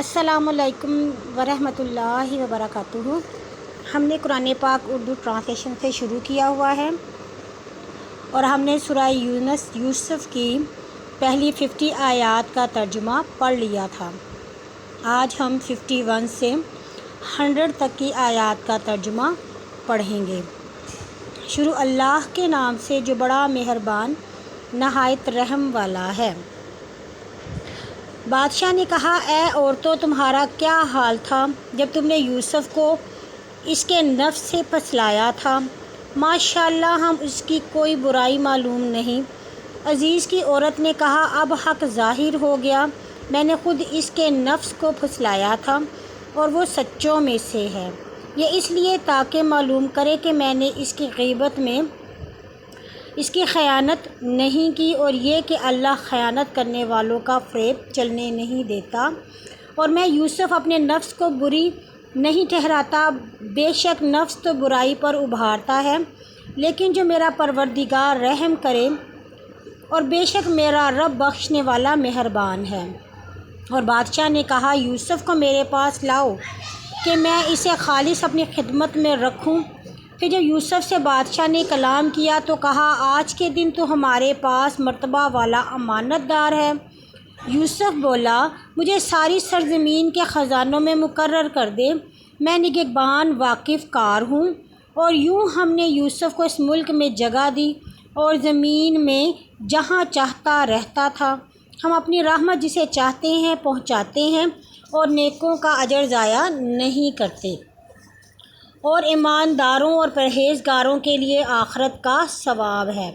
السلام علیکم ورحمۃ اللہ وبرکاتہ۔ ہم نے قرآن پاک اردو ٹرانسلیشن سے شروع کیا ہوا ہے اور ہم نے سورہ یوسف کی پہلی 50 آیات کا ترجمہ پڑھ لیا تھا۔ آج ہم 51 سے 100 تک کی آیات کا ترجمہ پڑھیں گے۔ شروع اللہ کے نام سے جو بڑا مہربان نہایت رحم والا ہے۔ بادشاہ نے کہا، اے عورتوں، تمہارا کیا حال تھا جب تم نے یوسف کو اس کے نفس سے پھسلایا تھا؟ ماشاءاللہ، ہم اس کی کوئی برائی معلوم نہیں۔ عزیز کی عورت نے کہا، اب حق ظاہر ہو گیا، میں نے خود اس کے نفس کو پھسلایا تھا اور وہ سچوں میں سے ہے۔ یہ اس لیے تاکہ معلوم کرے کہ میں نے اس کی غیبت میں اس کی خیانت نہیں کی، اور یہ کہ اللہ خیانت کرنے والوں کا فریب چلنے نہیں دیتا، اور میں یوسف اپنے نفس کو بری نہیں ٹھہراتا، بے شک نفس تو برائی پر ابھارتا ہے، لیکن جو میرا پروردگار رحم کرے، اور بے شک میرا رب بخشنے والا مہربان ہے۔ اور بادشاہ نے کہا، یوسف کو میرے پاس لاؤ کہ میں اسے خالص اپنی خدمت میں رکھوں۔ پھر جب یوسف سے بادشاہ نے کلام کیا تو کہا، آج کے دن تو ہمارے پاس مرتبہ والا امانت دار ہے۔ یوسف بولا، مجھے ساری سرزمین کے خزانوں میں مقرر کر دے، میں نگہبان واقف کار ہوں۔ اور یوں ہم نے یوسف کو اس ملک میں جگہ دی اور زمین میں جہاں چاہتا رہتا تھا۔ ہم اپنی رحمت جسے چاہتے ہیں پہنچاتے ہیں، اور نیکوں کا اجر ضائع نہیں کرتے، اور ایمانداروں اور پرہیزگاروں کے لیے آخرت کا ثواب ہے۔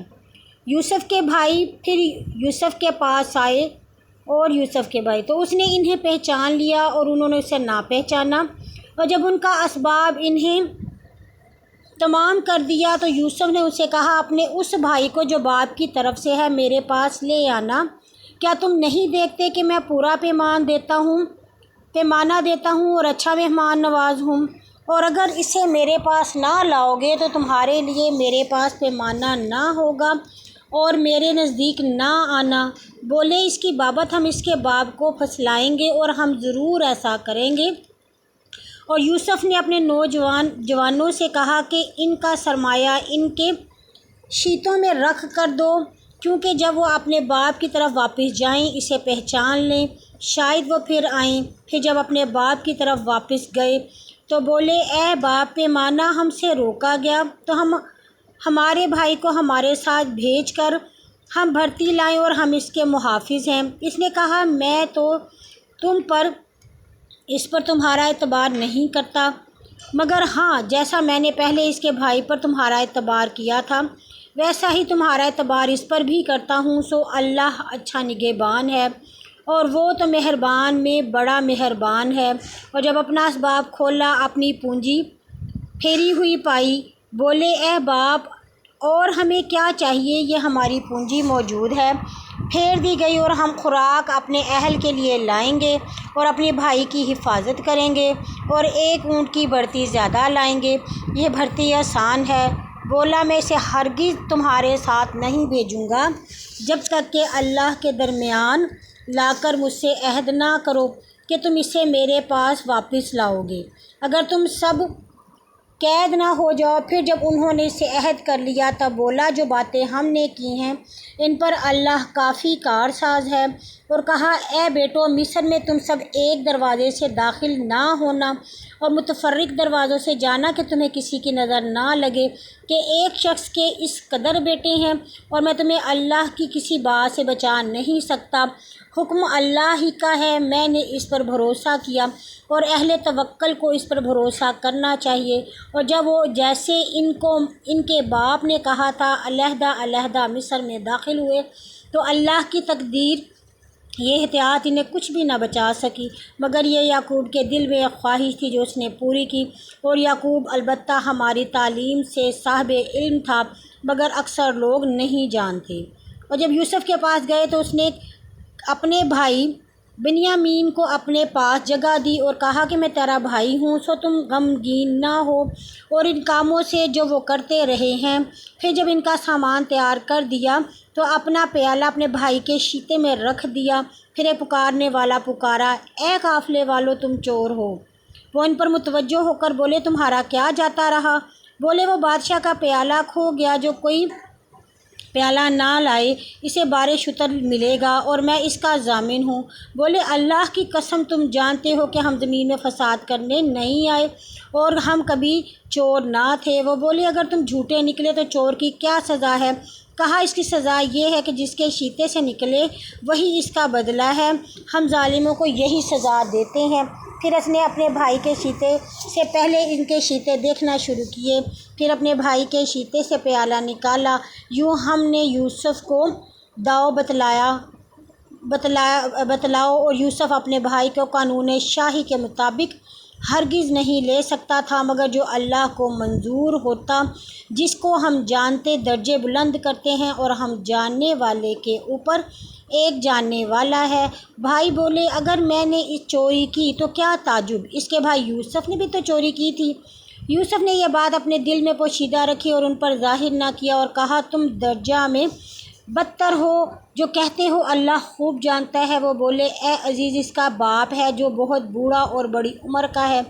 یوسف کے بھائی پھر یوسف کے پاس آئے، اور یوسف کے بھائی تو اس نے انہیں پہچان لیا اور انہوں نے اسے نہ پہچانا، اور جب ان کا اسباب انہیں تمام کر دیا تو یوسف نے اسے کہا، اپنے اس بھائی کو جو باپ کی طرف سے ہے میرے پاس لے آنا۔ کیا تم نہیں دیکھتے کہ میں پورا پیمانہ دیتا ہوں اور اچھا مہمان نواز ہوں؟ اور اگر اسے میرے پاس نہ لاؤ گے تو تمہارے لیے میرے پاس پیمانہ نہ ہوگا اور میرے نزدیک نہ آنا۔ بولے، اس کی بابت ہم اس کے باپ کو پھسلائیں گے، اور ہم ضرور ایسا کریں گے۔ اور یوسف نے اپنے جوانوں سے کہا کہ ان کا سرمایہ ان کے شیتوں میں رکھ کر دو، کیونکہ جب وہ اپنے باپ کی طرف واپس جائیں اسے پہچان لیں، شاید وہ پھر آئیں۔ پھر جب اپنے باپ کی طرف واپس گئے تو بولے، اے باپ، پیمانہ ہم سے روکا گیا، تو ہم ہمارے بھائی کو ہمارے ساتھ بھیج کر ہم بھرتی لائیں، اور ہم اس کے محافظ ہیں۔ اس نے کہا، میں تو اس پر تمہارا اعتبار نہیں کرتا، مگر ہاں، جیسا میں نے پہلے اس کے بھائی پر تمہارا اعتبار کیا تھا، ویسا ہی تمہارا اعتبار اس پر بھی کرتا ہوں۔ سو اللہ اچھا نگہبان ہے، اور وہ تو مہربان میں بڑا مہربان ہے۔ اور جب اپنا اسباب کھولا، اپنی پونجی پھیری ہوئی پائی، بولے، اے باپ، اور ہمیں کیا چاہیے، یہ ہماری پونجی موجود ہے، پھیر دی گئی، اور ہم خوراک اپنے اہل کے لیے لائیں گے اور اپنے بھائی کی حفاظت کریں گے، اور ایک اونٹ کی بڑھتی زیادہ لائیں گے، یہ بھرتی آسان ہے۔ بولا، میں اسے ہرگز تمہارے ساتھ نہیں بھیجوں گا جب تک کہ اللہ کے درمیان لا کر مجھ سے عہد نہ کرو کہ تم اسے میرے پاس واپس لاؤ گے، اگر تم سب قید نہ ہو جاؤ۔ پھر جب انہوں نے اس سے عہد کر لیا تب بولا، جو باتیں ہم نے کی ہیں ان پر اللہ کافی کارساز ہے۔ اور کہا، اے بیٹو، مصر میں تم سب ایک دروازے سے داخل نہ ہونا اور متفرق دروازوں سے جانا کہ تمہیں کسی کی نظر نہ لگے کہ ایک شخص کے اس قدر بیٹے ہیں، اور میں تمہیں اللہ کی کسی بات سے بچا نہیں سکتا، حکم اللہ ہی کا ہے۔ میں نے اس پر بھروسہ کیا، اور اہل توکل کو اس پر بھروسہ کرنا چاہیے۔ اور جب وہ جیسے ان کے باپ نے کہا تھا علیحدہ علیحدہ مصر میں داخل ہوئے، تو اللہ کی تقدیر یہ احتیاط انہیں کچھ بھی نہ بچا سکی، مگر یہ یعقوب کے دل میں ایک خواہش تھی جو اس نے پوری کی۔ اور یعقوب البتہ ہماری تعلیم سے صاحب علم تھا، مگر اکثر لوگ نہیں جانتے۔ اور جب یوسف کے پاس گئے تو اس نے اپنے بھائی بنیامین کو اپنے پاس جگہ دی اور کہا کہ میں تیرا بھائی ہوں، سو تم غمگین نہ ہو اور ان کاموں سے جو وہ کرتے رہے ہیں۔ پھر جب ان کا سامان تیار کر دیا تو اپنا پیالہ اپنے بھائی کے شیتے میں رکھ دیا۔ پھر ایک پکارنے والا پکارا، اے قافلے والو تم چور ہو۔ وہ ان پر متوجہ ہو کر بولے، تمہارا کیا جاتا رہا؟ بولے، وہ بادشاہ کا پیالہ کھو گیا، جو کوئی پیالہ نہ لائے اسے بارے شتر ملے گا اور میں اس کا ضامن ہوں۔ بولے، اللہ کی قسم تم جانتے ہو کہ ہم زمین میں فساد کرنے نہیں آئے اور ہم کبھی چور نہ تھے۔ وہ بولے، اگر تم جھوٹے نکلے تو چور کی کیا سزا ہے؟ کہا، اس کی سزا یہ ہے کہ جس کے شیتے سے نکلے وہی اس کا بدلہ ہے، ہم ظالموں کو یہی سزا دیتے ہیں۔ پھر اس نے اپنے بھائی کے شیتے سے پہلے ان کے شیتے دیکھنا شروع کیے، پھر اپنے بھائی کے شیتے سے پیالہ نکالا۔ یوں ہم نے یوسف کو داؤ بتلاؤ اور یوسف اپنے بھائی کو قانون شاہی کے مطابق ہرگز نہیں لے سکتا تھا مگر جو اللہ کو منظور ہوتا، جس کو ہم جانتے درجے بلند کرتے ہیں اور ہم جاننے والے کے اوپر ایک جاننے والا ہے۔ بھائی بولے، اگر میں نے چوری کی تو کیا تعجب، اس کے بھائی یوسف نے بھی تو چوری کی تھی۔ یوسف نے یہ بات اپنے دل میں پوشیدہ رکھی اور ان پر ظاہر نہ کیا اور کہا، تم درجہ میں بدتر ہو، جو کہتے ہو اللہ خوب جانتا ہے۔ وہ بولے، اے عزیز، اس کا باپ ہے جو بہت بوڑھا اور بڑی عمر کا ہے،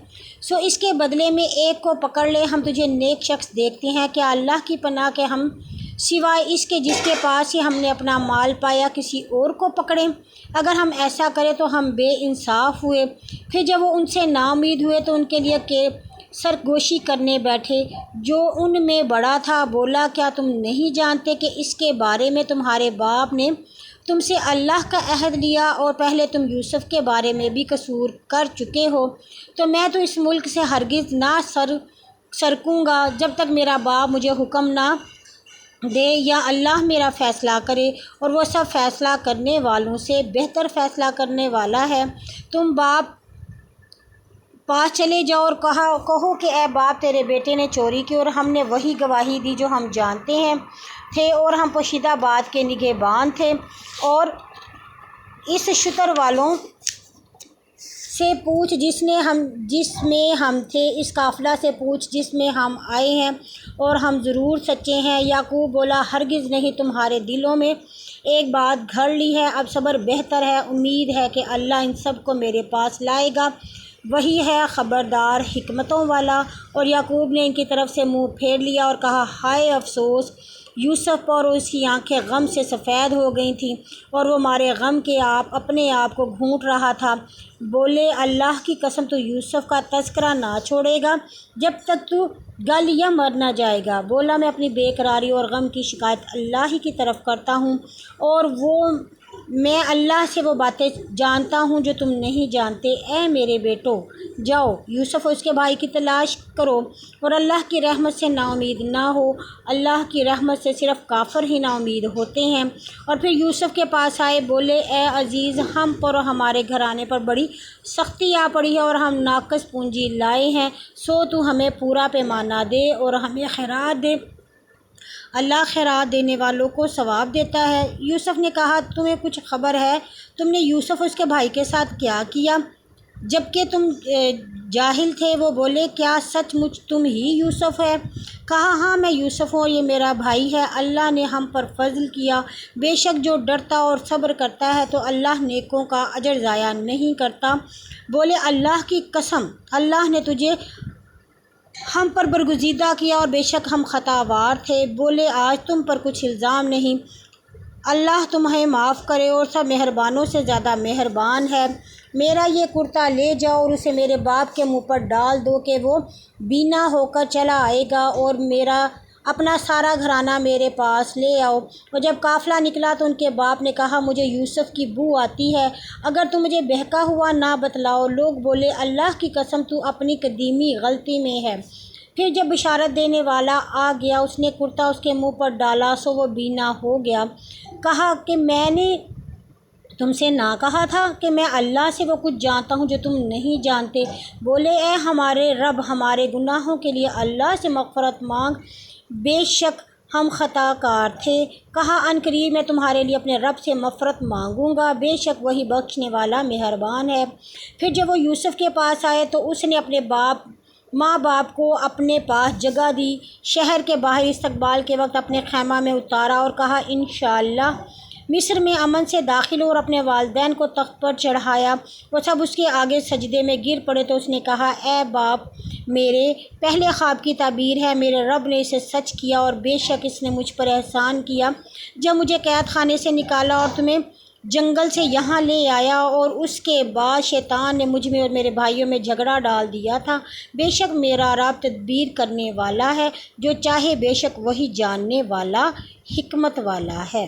سو اس کے بدلے میں ایک کو پکڑ لے، ہم تجھے نیک شخص دیکھتے ہیں۔ کیا اللہ کی پناہ کہ ہم سوائے اس کے جس کے پاس ہی ہم نے اپنا مال پایا کسی اور کو پکڑیں؟ اگر ہم ایسا کریں تو ہم بے انصاف ہوئے۔ پھر جب وہ ان سے نا امید ہوئے تو ان کے لیے سرگوشی کرنے بیٹھے۔ جو ان میں بڑا تھا بولا، کیا تم نہیں جانتے کہ اس کے بارے میں تمہارے باپ نے تم سے اللہ کا عہد لیا اور پہلے تم یوسف کے بارے میں بھی قصور کر چکے ہو؟ تو میں تو اس ملک سے ہرگز نہ سرکوں گا جب تک میرا باپ مجھے حکم نہ دے یا اللہ میرا فیصلہ کرے، اور وہ سب فیصلہ کرنے والوں سے بہتر فیصلہ کرنے والا ہے۔ تم باپ پاس چلے جاؤ اور کہو کہ اے باپ، تیرے بیٹے نے چوری کی اور ہم نے وہی گواہی دی جو ہم جانتے ہیں تھے اور ہم پوشیدہ بات کے نگہبان تھے، اور اس شتر والوں سے پوچھ جس میں ہم تھے، اس قافلہ سے پوچھ جس میں ہم آئے ہیں، اور ہم ضرور سچے ہیں۔ یعقوب بولا، ہرگز نہیں، تمہارے دلوں میں ایک بات گھڑ لی ہے، اب صبر بہتر ہے، امید ہے کہ اللہ ان سب کو میرے پاس لائے گا، وہی ہے خبردار حکمتوں والا۔ اور یعقوب نے ان کی طرف سے منہ پھیر لیا اور کہا، ہائے افسوس یوسف پر، اور اس کی آنکھیں غم سے سفید ہو گئی تھیں اور وہ مارے غم کے اپنے آپ کو گھونٹ رہا تھا۔ بولے، اللہ کی قسم تو یوسف کا تذکرہ نہ چھوڑے گا جب تک تو گل یا مر نہ جائے گا۔ بولا، میں اپنی بے قراری اور غم کی شکایت اللہ ہی کی طرف کرتا ہوں، اور میں اللہ سے وہ باتیں جانتا ہوں جو تم نہیں جانتے۔ اے میرے بیٹو، جاؤ، یوسف اور اس کے بھائی کی تلاش کرو اور اللہ کی رحمت سے نا امید نہ ہو، اللہ کی رحمت سے صرف کافر ہی نا امید ہوتے ہیں۔ اور پھر یوسف کے پاس آئے، بولے، اے عزیز، ہم پر اور ہمارے گھرانے پر بڑی سختی آ پڑی ہے اور ہم ناقص پونجی لائے ہیں، سو تو ہمیں پورا پیمانہ دے اور ہمیں خیرات دے، اللہ خیرات دینے والوں کو ثواب دیتا ہے۔ یوسف نے کہا، تمہیں کچھ خبر ہے تم نے یوسف اور اس کے بھائی کے ساتھ کیا کیا جبکہ تم جاہل تھے؟ وہ بولے، کیا سچ مچ تم ہی یوسف ہے؟ کہا، ہاں میں یوسف ہوں اور یہ میرا بھائی ہے، اللہ نے ہم پر فضل کیا، بے شک جو ڈرتا اور صبر کرتا ہے تو اللہ نیکوں کا اجر ضائع نہیں کرتا۔ بولے، اللہ کی قسم، اللہ نے تجھے ہم پر برگزیدہ کیا اور بے شک ہم خطاوار تھے۔ بولے، آج تم پر کچھ الزام نہیں، اللہ تمہیں معاف کرے اور سب مہربانوں سے زیادہ مہربان ہے۔ میرا یہ کرتا لے جاؤ اور اسے میرے باپ کے منہ پر ڈال دو کہ وہ بینا ہو کر چلا آئے گا، اور میرا اپنا سارا گھرانہ میرے پاس لے آؤ۔ اور جب قافلہ نکلا تو ان کے باپ نے کہا، مجھے یوسف کی بو آتی ہے، اگر تم مجھے بہکا ہوا نہ بتلاؤ۔ لوگ بولے، اللہ کی قسم تو اپنی قدیمی غلطی میں ہے۔ پھر جب بشارت دینے والا آ گیا، اس نے کرتا اس کے منہ پر ڈالا، سو وہ بینا ہو گیا۔ کہا کہ میں نے تم سے نہ کہا تھا کہ میں اللہ سے وہ کچھ جانتا ہوں جو تم نہیں جانتے؟ بولے، اے ہمارے رب، ہمارے گناہوں کے لیے اللہ سے مغفرت مانگ، بے شک ہم خطا کار تھے۔ کہا عنقریب میں تمہارے لیے اپنے رب سے مغفرت مانگوں گا، بے شک وہی بخشنے والا مہربان ہے۔ پھر جب وہ یوسف کے پاس آئے تو اس نے اپنے ماں باپ کو اپنے پاس جگہ دی، شہر کے باہر استقبال کے وقت اپنے خیمہ میں اتارا اور کہا انشاءاللہ مصر میں امن سے داخل ہو، اور اپنے والدین کو تخت پر چڑھایا۔ وہ سب اس کے آگے سجدے میں گر پڑے تو اس نے کہا اے باپ میرے، پہلے خواب کی تعبیر ہے، میرے رب نے اسے سچ کیا اور بے شک اس نے مجھ پر احسان کیا جب مجھے قید خانے سے نکالا اور تمہیں جنگل سے یہاں لے آیا، اور اس کے بعد شیطان نے مجھ میں اور میرے بھائیوں میں جھگڑا ڈال دیا تھا۔ بے شک میرا رب تدبیر کرنے والا ہے، جو چاہے بے شک وہی جاننے والا حکمت والا ہے۔